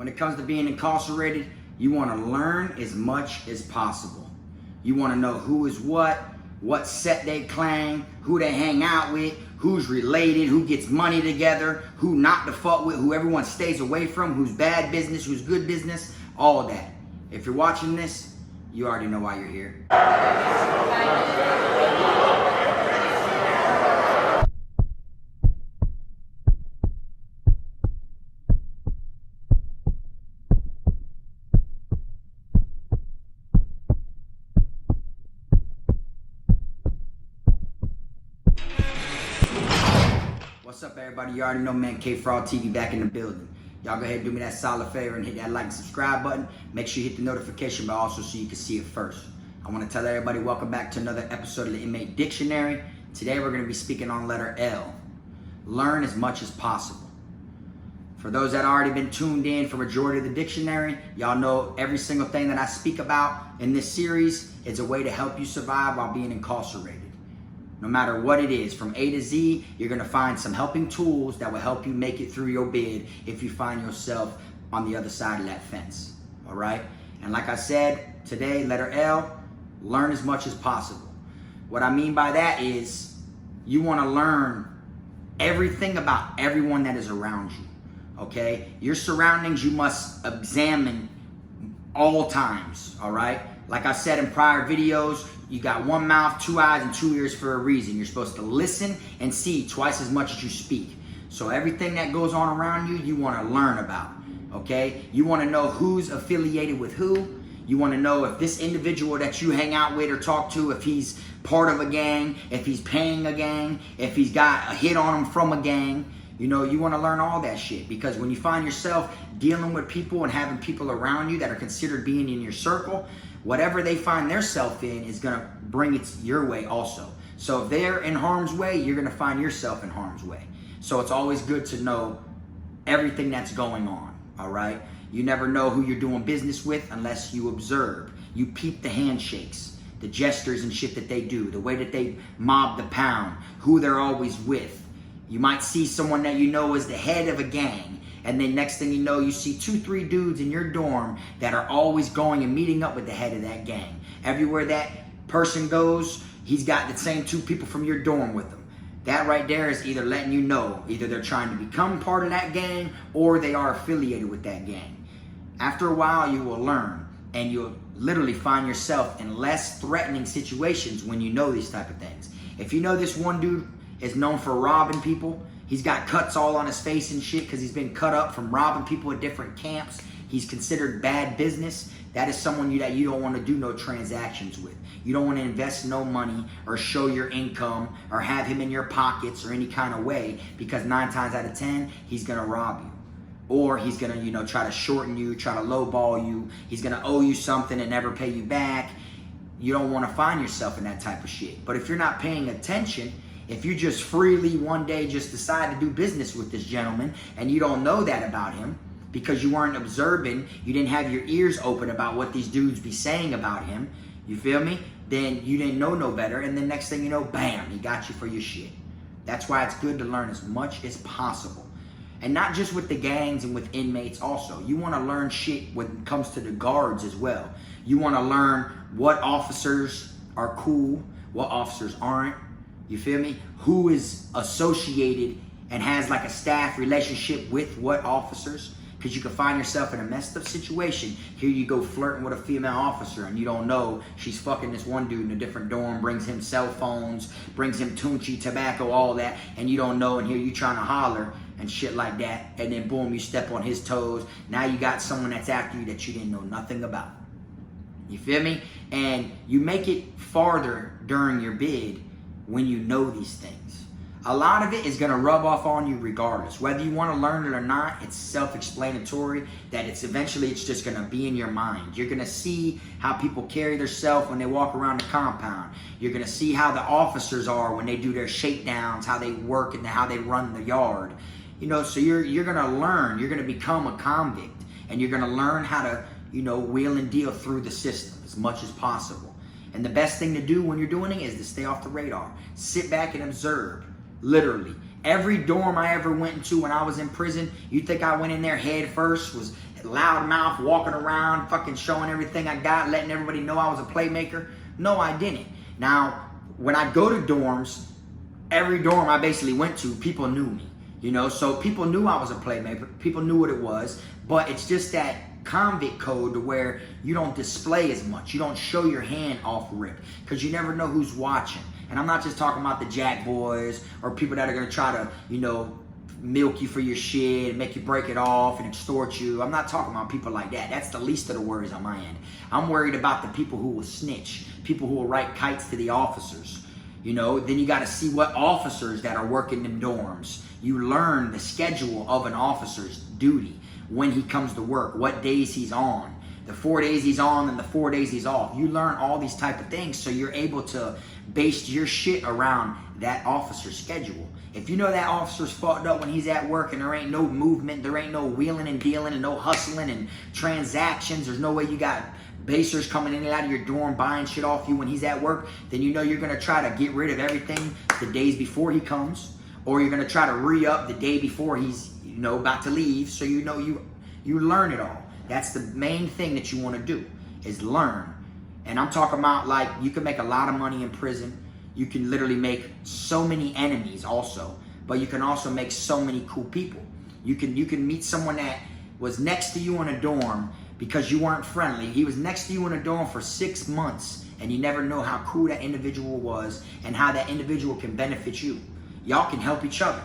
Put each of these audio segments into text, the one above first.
When it comes to being incarcerated, you want to learn as much as possible. You want to know who is what set they claim, who they hang out with, who's related, who gets money together, who not to fuck with, who everyone stays away from, who's bad business, who's good business, all that. If you're watching this, you already know why you're here. What's up, everybody? You already know, man. Kfrogtv back in the building. Y'all go ahead and do me that solid favor and hit that like and subscribe button. Make sure you hit the notification bell also so you can see it first. I want to tell everybody welcome back to another episode of the Inmate Dictionary. Today we're going to be speaking on letter L. Learn as much as possible. For those that already been tuned in for majority of the dictionary, y'all know every single thing that I speak about in this series is a way to help you survive while being incarcerated. No matter what it is, from A to Z, you're going to find some helping tools that will help you make it through your bid if you find yourself on the other side of that fence. All right? And like I said, today, letter L, learn as much as possible. What I mean by that is you want to learn everything about everyone that is around you. Okay? Your surroundings you must examine all times. All right? Like I said in prior videos, you got one mouth, two eyes, and two ears for a reason. You're supposed to listen and see twice as much as you speak. So everything that goes on around you, you want to learn about, okay? You want to know who's affiliated with who. You want to know if this individual that you hang out with or talk to, if he's part of a gang, if he's paying a gang, if he's got a hit on him from a gang. You know, you want to learn all that shit, because when you find yourself dealing with people and having people around you that are considered being in your circle, whatever they find themselves in is going to bring it your way also. So if they're in harm's way, you're going to find yourself in harm's way. So it's always good to know everything that's going on, all right? You never know who you're doing business with unless you observe. You peep the handshakes, the gestures and shit that they do, the way that they mob the pound, who they're always with. You might see someone that you know is the head of a gang, and then next thing you know, you see 2-3 dudes in your dorm that are always going and meeting up with the head of that gang. Everywhere that person goes, he's got the same 2 people from your dorm with him. That right there is either letting you know, either they're trying to become part of that gang or they are affiliated with that gang. After a while, you will learn, and you'll literally find yourself in less threatening situations when you know these type of things. If you know this one dude is known for robbing people, he's got cuts all on his face and shit because he's been cut up from robbing people at different camps. He's considered bad business. That is someone that you don't want to do no transactions with. You don't want to invest no money or show your income or have him in your pockets or any kind of way, because 9 times out of 10, he's going to rob you. Or he's going to, try to shorten you, try to lowball you. He's going to owe you something and never pay you back. You don't want to find yourself in that type of shit. But if you're not paying attention, if you just freely one day just decide to do business with this gentleman and you don't know that about him because you weren't observing, you didn't have your ears open about what these dudes be saying about him, you feel me? Then you didn't know no better, and then next thing you know, bam, he got you for your shit. That's why it's good to learn as much as possible. And not just with the gangs and with inmates also. You want to learn shit when it comes to the guards as well. You want to learn what officers are cool, what officers aren't. You feel me? Who is associated and has like a staff relationship with what officers? Because you can find yourself in a messed up situation. Here you go flirting with a female officer and you don't know she's fucking this one dude in a different dorm, brings him cell phones, brings him tunchi, tobacco, all that, and you don't know, and here you trying to holler and shit like that, and then boom, you step on his toes. Now you got someone that's after you that you didn't know nothing about. You feel me? And you make it farther during your bid when you know these things. A lot of it is going to rub off on you regardless. Whether you want to learn it or not, it's self-explanatory that it's just going to be in your mind. You're going to see how people carry themselves when they walk around the compound. You're going to see how the officers are when they do their shakedowns, how they work and how they run the yard. So you're going to learn. You're going to become a convict, and you're going to learn how to, wheel and deal through the system as much as possible. And the best thing to do when you're doing it is to stay off the radar. Sit back and observe. Literally. Every dorm I ever went into when I was in prison, you think I went in there head first, was loudmouth, walking around, fucking showing everything I got, letting everybody know I was a playmaker? No, I didn't. Now, when I go to dorms, every dorm I basically went to, people knew me. You know, so people knew I was a playmaker. People knew what it was. But it's just that convict code to where you don't display as much. You don't show your hand off rip because you never know who's watching. And I'm not just talking about the jack boys or people that are going to try to, you know, milk you for your shit and make you break it off and extort you. I'm not talking about people like that. That's the least of the worries on my end. I'm worried about the people who will snitch, people who will write kites to the officers. You know, then you got to see what officers that are working in dorms. You learn the schedule of an officer's duty, when he comes to work, what days he's on, the 4 days he's on and the 4 days he's off. You learn all these type of things so you're able to base your shit around that officer's schedule. If you know that officer's fucked up when he's at work and there ain't no movement, there ain't no wheeling and dealing and no hustling and transactions, there's no way you got basers coming in and out of your dorm buying shit off you when he's at work, then you know you're going to try to get rid of everything the days before he comes, or you're going to try to re-up the day before he's, you know, about to leave, so you know you learn it all. That's the main thing that you want to do, is learn. And I'm talking about, like, you can make a lot of money in prison. You can literally make so many enemies also, but you can also make so many cool people. You can meet someone that was next to you in a dorm because you weren't friendly. He was next to you in a dorm for 6 months, and you never know how cool that individual was and how that individual can benefit you. Y'all can help each other.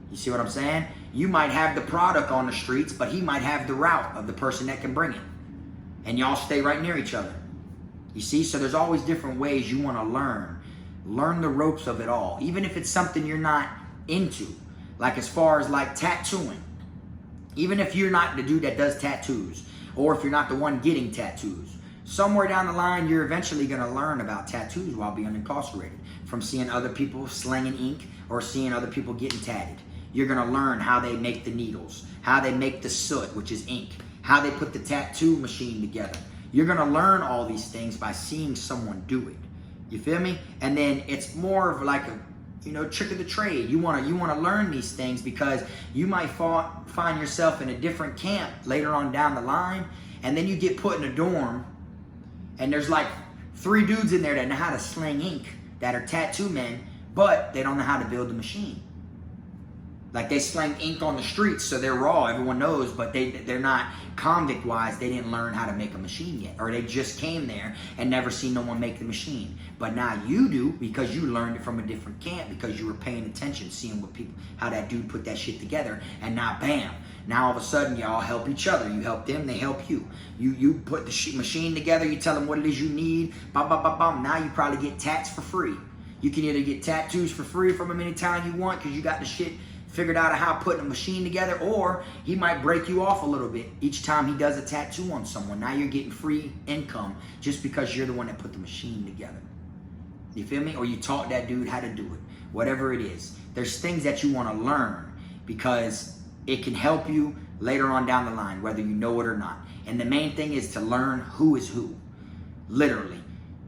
You see what I'm saying? You might have the product on the streets, but he might have the route of the person that can bring it. And y'all stay right near each other. You see? So there's always different ways you want to learn. Learn the ropes of it all. Even if it's something you're not into. Like as far as like tattooing. Even if you're not the dude that does tattoos. Or if you're not the one getting tattoos. Somewhere down the line, you're eventually going to learn about tattoos while being incarcerated. From seeing other people slinging ink or seeing other people getting tatted. You're going to learn how they make the needles, how they make the soot, which is ink, how they put the tattoo machine together. You're going to learn all these things by seeing someone do it. You feel me? And then it's more of like a, you know, trick of the trade. You want to learn these things because you might find yourself in a different camp later on down the line, and then you get put in a dorm and there's like 3 dudes in there that know how to sling ink, that are tattoo men, but they don't know how to build the machine. Like they slang ink on the streets, so they're raw, everyone knows, but they're not convict-wise, they didn't learn how to make a machine yet. Or they just came there and never seen no one make the machine. But now you do, because you learned it from a different camp, because you were paying attention, seeing what people, how that dude put that shit together, and now bam, now all of a sudden y'all help each other. You help them, they help you. You put the machine together, you tell them what it is you need, bam, bam, bam, bam. Now you probably get tats for free. You can either get tattoos for free from him anytime you want, because you got the shit figured out how putting a machine together, or he might break you off a little bit each time he does a tattoo on someone. Now you're getting free income just because you're the one that put the machine together. You feel me? Or you taught that dude how to do it. Whatever it is. There's things that you want to learn because it can help you later on down the line, whether you know it or not. And the main thing is to learn who is who. Literally.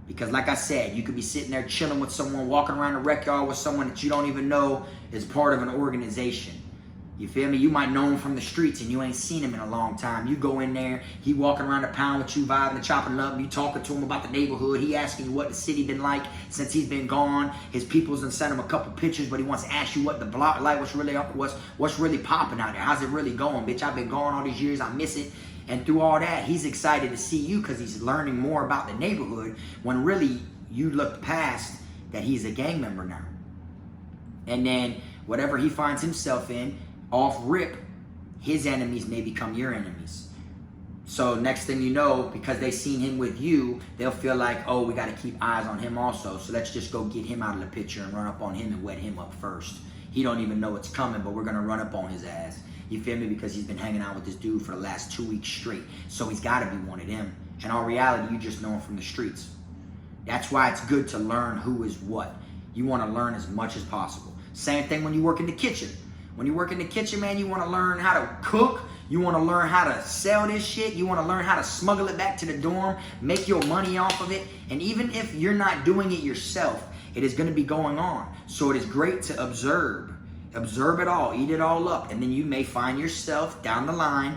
Because like I said, you could be sitting there chilling with someone, walking around the rec yard with someone that you don't even know is part of an organization. You feel me? You might know him from the streets and you ain't seen him in a long time. You go in there, he walking around the pound with you, vibing and chopping up, you talking to him about the neighborhood, he asking you what the city been like since he's been gone. His people's done sent him a couple pictures, but he wants to ask you what the block like, what's really popping out there, how's it really going? Bitch, I've been gone all these years, I miss it. And through all that, he's excited to see you because he's learning more about the neighborhood when really you looked past that he's a gang member now. And then whatever he finds himself in, off rip, his enemies may become your enemies. So next thing you know, because they seen him with you, they'll feel like, oh, we got to keep eyes on him also. So let's just go get him out of the picture and run up on him and wet him up first. He don't even know it's coming, but we're going to run up on his ass. You feel me? Because he's been hanging out with this dude for the last 2 weeks straight. So he's got to be one of them. And in reality, you just know him from the streets. That's why it's good to learn who is what. You want to learn as much as possible. Same thing when you work in the kitchen. When you work in the kitchen, man, you want to learn how to cook. You want to learn how to sell this shit. You want to learn how to smuggle it back to the dorm, make your money off of it. And even if you're not doing it yourself, it is going to be going on. So it is great to observe. Observe it all, eat it all up, and then you may find yourself down the line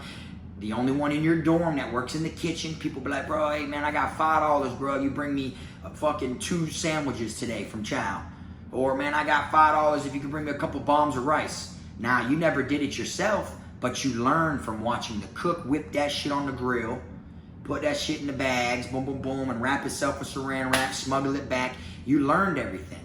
the only one in your dorm that works in the kitchen. People be like, bro, hey man, I got $5, bro. You bring me fucking 2 sandwiches today from Chow. Or man, I got $5 if you can bring me a couple bombs of rice. Now, you never did it yourself, but you learned from watching the cook whip that shit on the grill, put that shit in the bags, boom, boom, boom, and wrap itself with saran wrap, smuggle it back. You learned everything,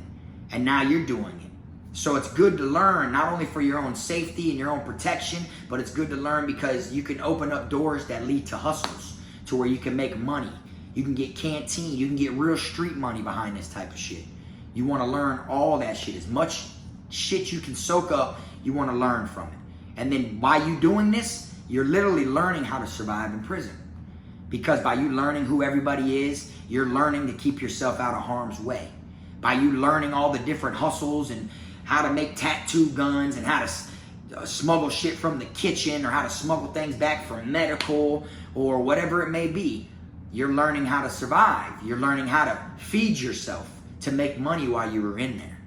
and now you're doing it. So it's good to learn, not only for your own safety and your own protection, but it's good to learn because you can open up doors that lead to hustles, to where you can make money. You can get canteen, you can get real street money behind this type of shit. You want to learn all that shit. As much shit you can soak up, you want to learn from it. And then by you doing this, you're literally learning how to survive in prison. Because by you learning who everybody is, you're learning to keep yourself out of harm's way. By you learning all the different hustles and how to make tattoo guns and how to smuggle shit from the kitchen or how to smuggle things back from medical or whatever it may be, you're learning how to survive. You're learning how to feed yourself to make money while you were in there.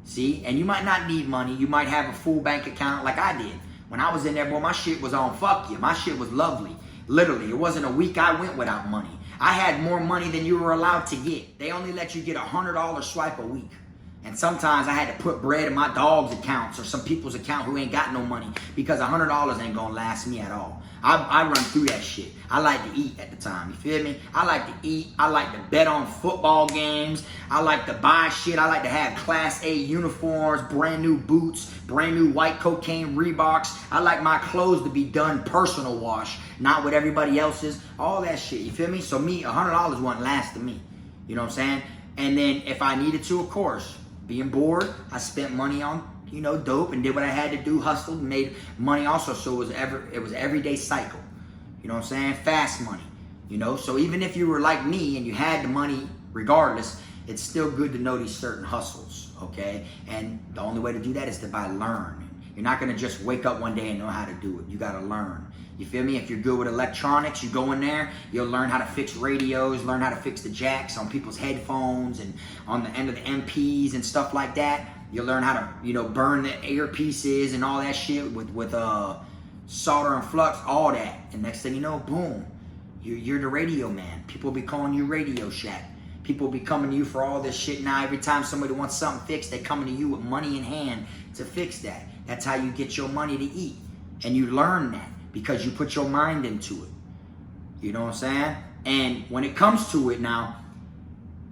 See? And you might not need money. You might have a full bank account like I did. When I was in there, boy, my shit was on fuck you. My shit was lovely. Literally, it wasn't a week I went without money. I had more money than you were allowed to get. They only let you get $100 swipe a week. And sometimes I had to put bread in my dog's accounts or some people's account who ain't got no money because $100 ain't gonna last me at all. I run through that shit. I like to eat at the time, you feel me? I like to eat. I like to bet on football games. I like to buy shit. I like to have Class A uniforms, brand new boots, brand new white cocaine Reeboks. I like my clothes to be done personal wash, not what everybody else's. All that shit, you feel me? So me, $100 wasn't lasting me. You know what I'm saying? And then if I needed to, of course, being bored, I spent money on, you know, dope and did what I had to do, hustled, and made money also. So it was everyday cycle. You know what I'm saying? Fast money. You know, so even if you were like me and you had the money regardless, it's still good to know these certain hustles, okay? And the only way to do that is to learn. You're not gonna just wake up one day and know how to do it. You gotta learn. You feel me? If you're good with electronics, you go in there, you'll learn how to fix radios, learn how to fix the jacks on people's headphones and on the end of the MPs and stuff like that. You'll learn how to, you know, burn the earpieces and all that shit with solder and flux, all that. And next thing you know, boom, you're the radio man. People be calling you Radio Shack. People be coming to you for all this shit now. Every time somebody wants something fixed, they coming to you with money in hand to fix that. That's how you get your money to eat. And you learn that because you put your mind into it. You know what I'm saying? And when it comes to it now,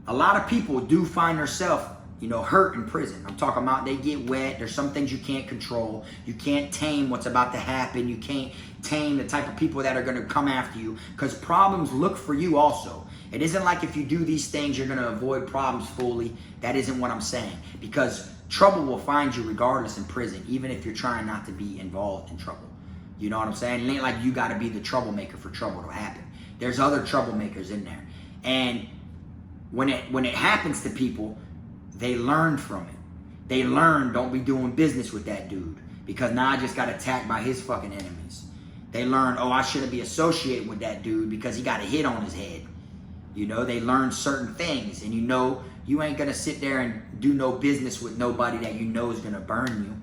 a lot of people do find themselves, you know, hurt in prison. I'm talking about they get wet. There's some things you can't control. You can't tame what's about to happen. You can't tame the type of people that are going to come after you because problems look for you also. It isn't like if you do these things, you're going to avoid problems fully. That isn't what I'm saying, because trouble will find you regardless in prison, even if you're trying not to be involved in trouble. You know what I'm saying? It ain't like you got to be the troublemaker for trouble to happen. There's other troublemakers in there. And when it happens to people, they learn from it. They learn, don't be doing business with that dude because now I just got attacked by his fucking enemies. They learn, oh, I shouldn't be associated with that dude because he got a hit on his head. You know, they learn certain things, and you know you ain't gonna sit there and do no business with nobody that you know is gonna burn you.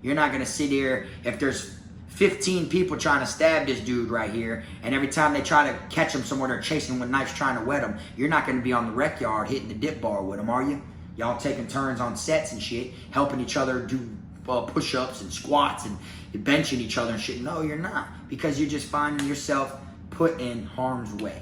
You're not gonna sit here if there's 15 people trying to stab this dude right here, and every time they try to catch him somewhere, they're chasing him with knives trying to wet him. You're not gonna be on the rec yard hitting the dip bar with him, are you? Y'all taking turns on sets and shit, helping each other do push-ups and squats and benching each other and shit. No, you're not, because you're just finding yourself put in harm's way.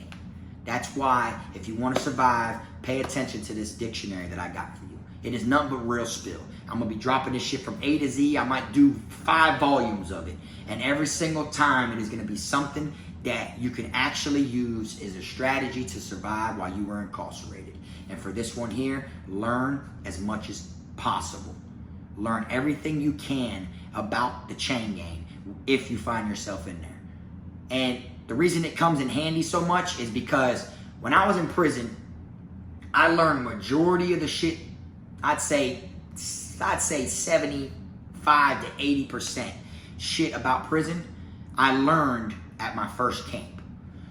That's why, if you want to survive, pay attention to this dictionary that I got for you. It is nothing but real spill. I'm going to be dropping this shit from A to Z. I might do 5 volumes of it. And every single time, it is going to be something that you can actually use as a strategy to survive while you were incarcerated. And for this one here, learn as much as possible. Learn everything you can about the chain gang if you find yourself in there. And the reason it comes in handy so much is because when I was in prison, I learned majority of the shit. I'd say 75 to 80% shit about prison I learned at my first camp.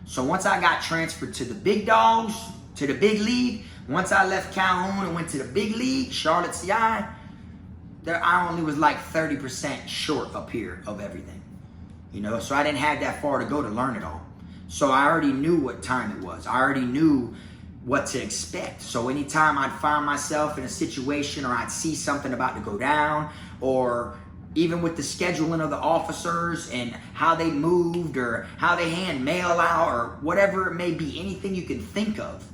So once I got transferred to the big dogs, to the big league, once I left Calhoun and went to the big league, Charlotte CI, I only was like 30% short up here of everything. you know, so I didn't have that far to go to learn it all. So I already knew what time it was. I already knew what to expect. So anytime I'd find myself in a situation, or I'd see something about to go down, or even with the scheduling of the officers and how they moved, or how they hand mail out, or whatever it may be, anything you can think of,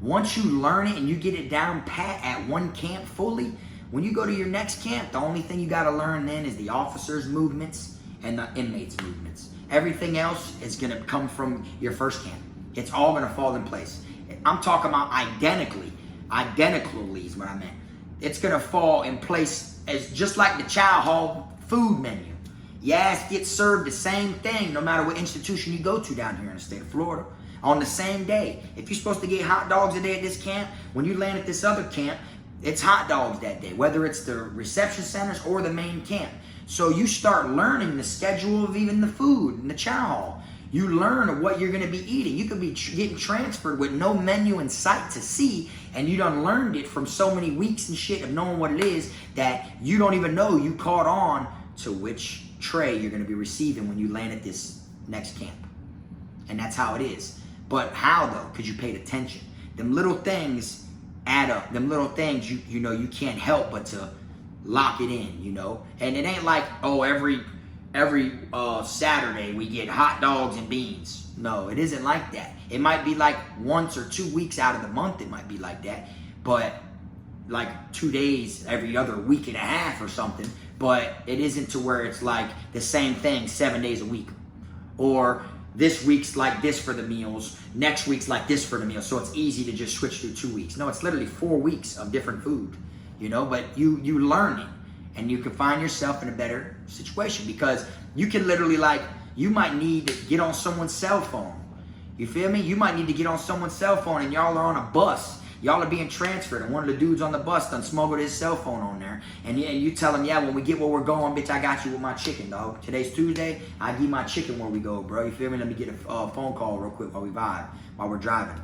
once you learn it and you get it down pat at one camp fully, when you go to your next camp, the only thing you got to learn then is the officers' movements and the inmates' movements. Everything else is going to come from your first camp. It's all going to fall in place. I'm talking about identically is what I meant. It's going to fall in place as just like the chow hall food menu. Your ass gets served the same thing no matter what institution you go to down here in the state of Florida. On the same day. If you're supposed to get hot dogs a day at this camp, when you land at this other camp, it's hot dogs that day, whether it's the reception centers or the main camp. So you start learning the schedule of even the food in the chow hall. You learn what you're going to be eating. You could be getting transferred with no menu in sight to see, and you done learned it from so many weeks and shit of knowing what it is that you don't even know you caught on to which tray you're going to be receiving when you land at this next camp. And that's how it is. But how though? Because you paid attention. Them little things add up. Them little things you know you can't help but to lock it in, you know. And it ain't like, oh, every Saturday we get hot dogs and beans. No, it isn't like that. It might be like once or 2 weeks out of the month it might be like that. But like 2 days every other week and a half or something. But it isn't to where it's like the same thing 7 days a week. Or this week's like this for the meals, next week's like this for the meals, so it's easy to just switch through 2 weeks. No, it's literally 4 weeks of different food, you know, but you learn it, and you can find yourself in a better situation, because you can literally, like, you might need to get on someone's cell phone. You feel me? You might need to get on someone's cell phone, and y'all are on a bus. Y'all are being transferred, and one of the dudes on the bus done smuggled his cell phone on there. And you tell him, yeah, when we get where we're going, bitch, I got you with my chicken, dog. Today's Tuesday, I give my chicken where we go, bro. You feel me? Let me get a phone call real quick while we're driving.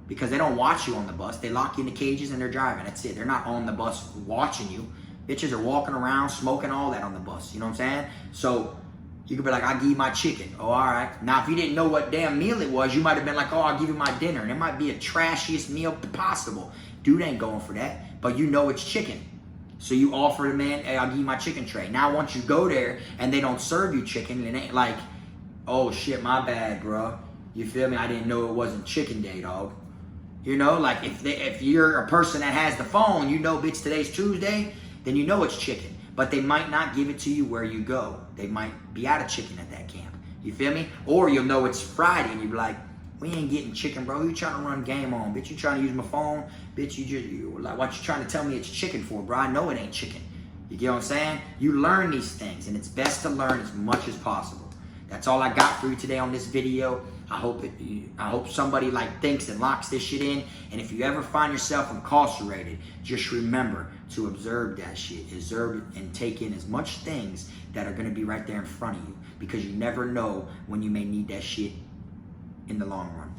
Because they don't watch you on the bus. They lock you in the cages and they're driving. That's it. They're not on the bus watching you. Bitches are walking around, smoking all that on the bus. You know what I'm saying? So you could be like, I'll give you my chicken. Oh, all right. Now, if you didn't know what damn meal it was, you might have been like, oh, I'll give you my dinner. And it might be a trashiest meal possible. Dude ain't going for that. But you know it's chicken. So you offer the man, hey, I'll give you my chicken tray. Now, once you go there and they don't serve you chicken, it ain't like, oh, shit, my bad, bro. You feel me? I didn't know it wasn't chicken day, dog. You know, like if you're a person that has the phone, you know, bitch, today's Tuesday, then you know it's chicken. But they might not give it to you where you go. They might be out of chicken at that camp. You feel me? Or you'll know it's Friday and you'll be like, we ain't getting chicken, bro. You trying to run game on? Bitch, you trying to use my phone? Bitch, you like, what you trying to tell me it's chicken for, bro? I know it ain't chicken. You get what I'm saying? You learn these things, and it's best to learn as much as possible. That's all I got for you today on this video. I hope somebody like thinks and locks this shit in. And if you ever find yourself incarcerated, just remember to observe that shit. Observe it and take in as much things that are going to be right there in front of you, because you never know when you may need that shit in the long run.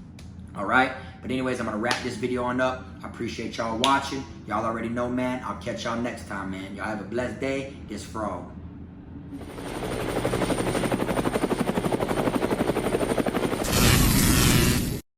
All right? But anyways, I'm going to wrap this video on up. I appreciate y'all watching. Y'all already know, man. I'll catch y'all next time, man. Y'all have a blessed day. This Frog.